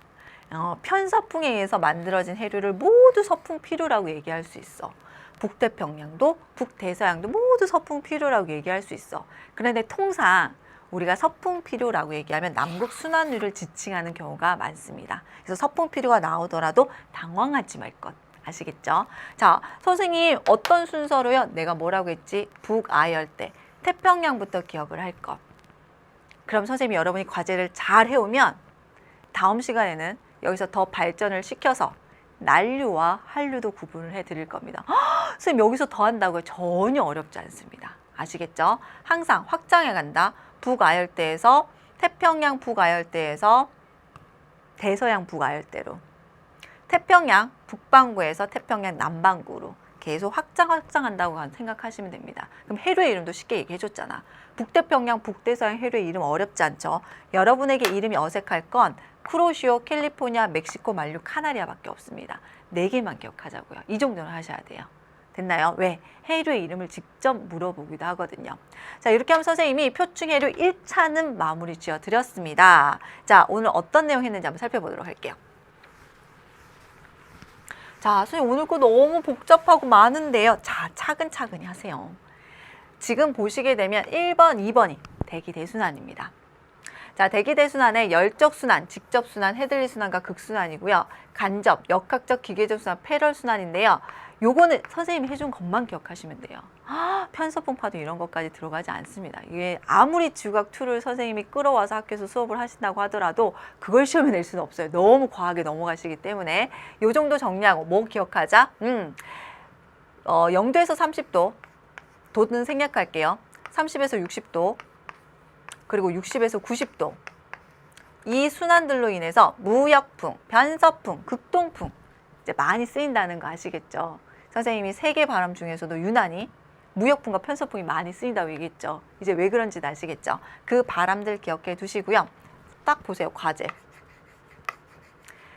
편서풍에 의해서 만들어진 해류를 모두 서풍피루라고 얘기할 수 있어. 북태평양도 북대서양도 모두 서풍피루라고 얘기할 수 있어. 그런데 통상 우리가 서풍필요라고 얘기하면 남극 순환율을 지칭하는 경우가 많습니다. 그래서 서풍필요가 나오더라도 당황하지 말 것. 아시겠죠? 자, 선생님 어떤 순서로요? 내가 뭐라고 했지? 북아열대, 태평양부터 기억을 할 것. 그럼 선생님이 여러분이 과제를 잘 해오면 다음 시간에는 여기서 더 발전을 시켜서 난류와 한류도 구분을 해드릴 겁니다. 선생님 여기서 더 한다고요? 전혀 어렵지 않습니다. 아시겠죠? 항상 확장해 간다. 북아열대에서 태평양 북아열대에서 대서양 북아열대로, 태평양 북반구에서 태평양 남반구로 계속 확장한다고 생각하시면 됩니다. 그럼 해류의 이름도 쉽게 얘기해 줬잖아. 북태평양 북대서양 해류의 이름 어렵지 않죠? 여러분에게 이름이 어색할 건 쿠로시오, 캘리포니아, 멕시코, 만류, 카나리아밖에 없습니다. 4개만 기억하자고요. 이 정도는 하셔야 돼요. 됐나요? 왜? 해류의 이름을 직접 물어보기도 하거든요. 자, 이렇게 하면 선생님이 표충 해류 1차는 마무리 지어드렸습니다. 자, 오늘 어떤 내용 했는지 한번 살펴보도록 할게요. 자, 선생님 오늘 거 너무 복잡하고 많은데요. 자, 차근차근히 하세요. 지금 보시게 되면 1번, 2번이 대기대순환입니다. 자, 대기대순환의 열적순환, 직접순환, 헤들리순환과 극순환이고요. 간접, 역학적, 기계적 순환, 패럴순환인데요. 요거는 선생님이 해준 것만 기억하시면 돼요. 편서풍파도 이런 것까지 들어가지 않습니다. 이게 아무리 지구학2를 선생님이 끌어와서 학교에서 수업을 하신다고 하더라도 그걸 시험에 낼 수는 없어요. 너무 과하게 넘어가시기 때문에 요 정도 정리하고 뭐 기억하자? 0도에서 30도, 도는 생략할게요. 30에서 60도, 그리고 60에서 90도. 이 순환들로 인해서 무역풍, 변서풍, 극동풍 이제 많이 쓰인다는 거 아시겠죠? 선생님이 세계 바람 중에서도 유난히 무역풍과 편서풍이 많이 쓰인다고 얘기했죠. 이제 왜 그런지 아시겠죠? 그 바람들 기억해 두시고요. 딱 보세요. 과제.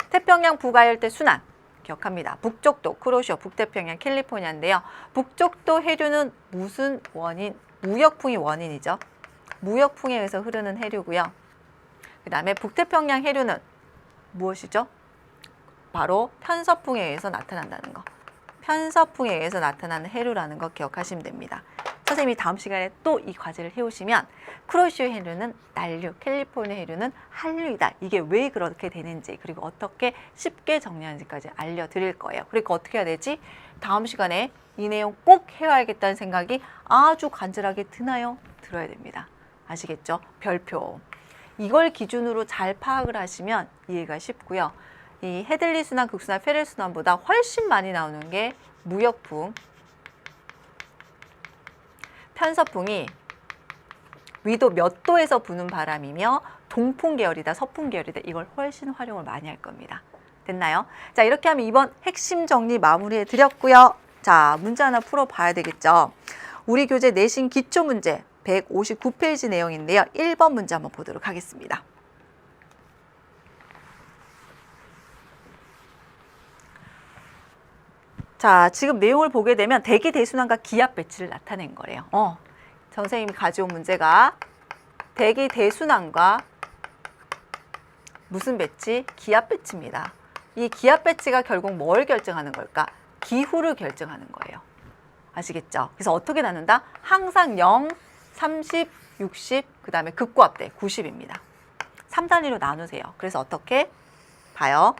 태평양 북아열대 순환 기억합니다. 북쪽도, 쿠로시오, 북태평양, 캘리포니아인데요. 북쪽도 해류는 무슨 원인? 무역풍이 원인이죠. 무역풍에 의해서 흐르는 해류고요. 그 다음에 북태평양 해류는 무엇이죠? 바로 편서풍에 의해서 나타난다는 거. 편서풍에 의해서 나타나는 해류라는 거 기억하시면 됩니다. 선생님이 다음 시간에 또 이 과제를 해오시면 쿠로시오 해류는 난류, 캘리포니아 해류는 한류이다. 이게 왜 그렇게 되는지 그리고 어떻게 쉽게 정리하는지까지 알려드릴 거예요. 그러니까 어떻게 해야 되지? 다음 시간에 이 내용 꼭 해와야겠다는 생각이 아주 간절하게 드나요? 들어야 됩니다. 아시겠죠? 별표. 이걸 기준으로 잘 파악을 하시면 이해가 쉽고요. 이 헤들리 순환, 극순환, 페렐 순환보다 훨씬 많이 나오는 게 무역풍, 편서풍이 위도 몇 도에서 부는 바람이며 동풍 계열이다, 서풍 계열이다. 이걸 훨씬 활용을 많이 할 겁니다. 됐나요? 자, 이렇게 하면 이번 핵심 정리 마무리해 드렸고요. 자, 문제 하나 풀어봐야 되겠죠. 우리 교재 내신 기초 문제 159페이지 내용인데요. 1번 문제 한번 보도록 하겠습니다. 자, 지금 내용을 보게 되면 대기 대순환과 기압 배치를 나타낸 거래요. 선생님이 가져온 문제가 대기 대순환과 무슨 배치? 기압 배치입니다. 이 기압 배치가 결국 뭘 결정하는 걸까? 기후를 결정하는 거예요. 아시겠죠? 그래서 어떻게 나눈다? 항상 0, 30, 60, 그 다음에 극고압대 90입니다. 3단위로 나누세요. 그래서 어떻게? 봐요.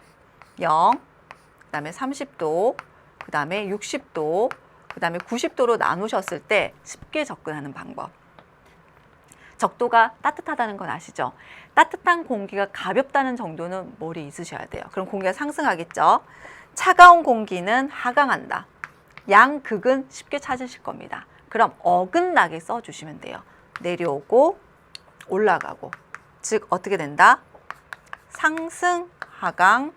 0, 그 다음에 30도, 그 다음에 60도, 그 다음에 90도로 나누셨을 때 쉽게 접근하는 방법. 적도가 따뜻하다는 건 아시죠? 따뜻한 공기가 가볍다는 정도는 머리에 있으셔야 돼요. 그럼 공기가 상승하겠죠? 차가운 공기는 하강한다. 양극은 쉽게 찾으실 겁니다. 그럼 어긋나게 써주시면 돼요. 내려오고 올라가고. 즉 어떻게 된다? 상승, 하강,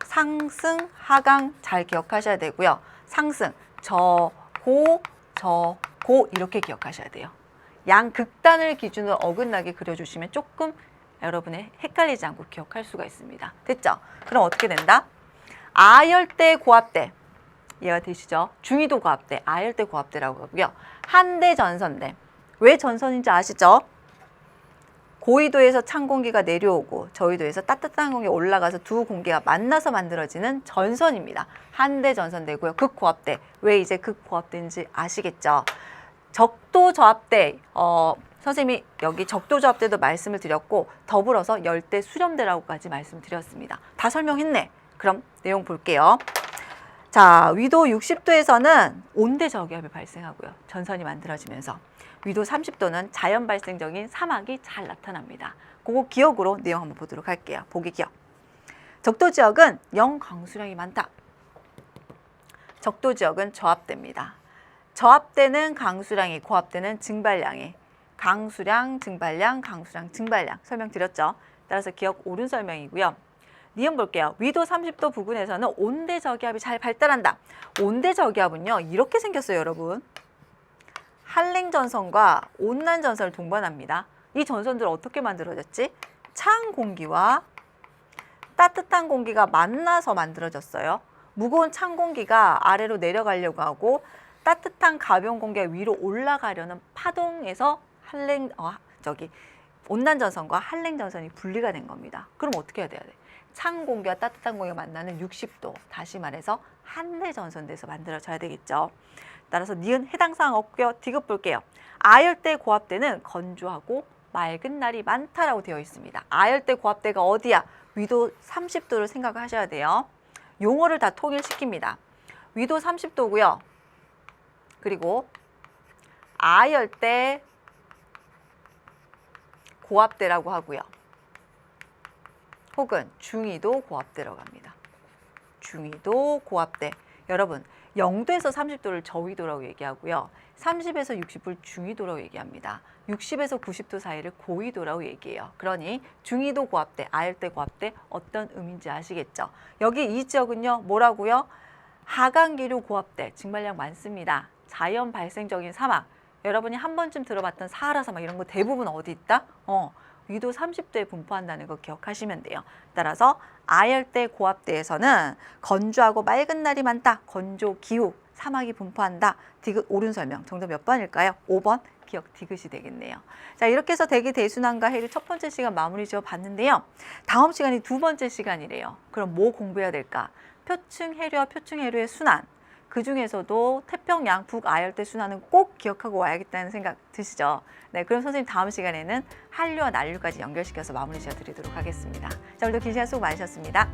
상승, 하강 잘 기억하셔야 되고요. 상승, 저고, 저고 이렇게 기억하셔야 돼요. 양극단을 기준으로 어긋나게 그려주시면 조금 여러분의 헷갈리지 않고 기억할 수가 있습니다. 됐죠? 그럼 어떻게 된다? 아열대, 고압대. 이해가 되시죠? 중위도 고압대, 아열대 고압대라고 하고요. 한대 전선대. 왜 전선인지 아시죠? 고위도에서 찬 공기가 내려오고 저위도에서 따뜻한 공기가 올라가서 두 공기가 만나서 만들어지는 전선입니다. 한대 전선대고요. 극고압대. 왜 이제 극고압대인지 아시겠죠? 적도 저압대, 선생님이 여기 적도조합 때도 말씀을 드렸고 더불어서 열대 수렴대라고까지 말씀드렸습니다. 다 설명했네. 그럼 내용 볼게요. 자, 위도 60도에서는 온대 저기압이 발생하고요. 전선이 만들어지면서 위도 30도는 자연 발생적인 사막이 잘 나타납니다. 그거 기억으로 내용 한번 보도록 할게요. 보기 기억. 적도 지역은 영강수량이 많다. 적도 지역은 저압대입니다. 저압대는 강수량이, 고압대는 증발량이. 강수량, 증발량, 강수량, 증발량 설명드렸죠. 따라서 기억 옳은 설명이고요. 니은 볼게요. 위도 30도 부근에서는 온대 저기압이 잘 발달한다. 온대 저기압은요, 이렇게 생겼어요, 여러분. 한랭 전선과 온난 전선을 동반합니다. 이 전선들 어떻게 만들어졌지? 차은 공기와 따뜻한 공기가 만나서 만들어졌어요. 무거운 찬 공기가 아래로 내려가려고 하고 따뜻한 가벼운 공기가 위로 올라가려는 파동에서 온난 전선과 한랭 전선이 분리가 된 겁니다. 그럼 어떻게 해야 돼야 돼? 찬 공기와 따뜻한 공기가 만나는 60도, 다시 말해서 한대 전선대에서 만들어져야 되겠죠. 따라서 니은 해당 사항 없고요. 디귿 볼게요. 아열대 고압대는 건조하고 맑은 날이 많다라고 되어 있습니다. 아열대 고압대가 어디야? 위도 30도를 생각하셔야 돼요. 용어를 다 통일시킵니다. 위도 30도고요. 그리고 아열대 고압대라고 하고요. 혹은 중위도 고압대라고 합니다. 중위도 고압대. 여러분, 0도에서 30도를 저위도라고 얘기하고요. 30에서 60을 중위도라고 얘기합니다. 60에서 90도 사이를 고위도라고 얘기해요. 그러니 중위도 고압대, 아열대 고압대 어떤 의미인지 아시겠죠? 여기 이 지역은요, 뭐라고요? 하강기류 고압대, 증발량 많습니다. 자연 발생적인 사막. 여러분이 한 번쯤 들어봤던 사하라 사막 이런 거 대부분 어디 있다? 위도 30도에 분포한다는 거 기억하시면 돼요. 따라서 아열대 고압대에서는 건조하고 맑은 날이 많다. 건조 기후, 사막이 분포한다. 디귿 옳은 설명. 정답 몇 번일까요? 5번. 기억 디귿이 되겠네요. 자, 이렇게 해서 대기 대순환과 해류 첫 번째 시간 마무리 지어 봤는데요. 다음 시간이 두 번째 시간이래요. 그럼 뭐 공부해야 될까? 표층 해류와 표층 해류의 순환. 그 중에서도 태평양 북아열대 순환은 꼭 기억하고 와야겠다는 생각 드시죠? 네, 그럼 선생님 다음 시간에는 한류와 난류까지 연결시켜서 마무리 지어드리도록 하겠습니다. 자, 오늘도 긴 시간 수고 많으셨습니다.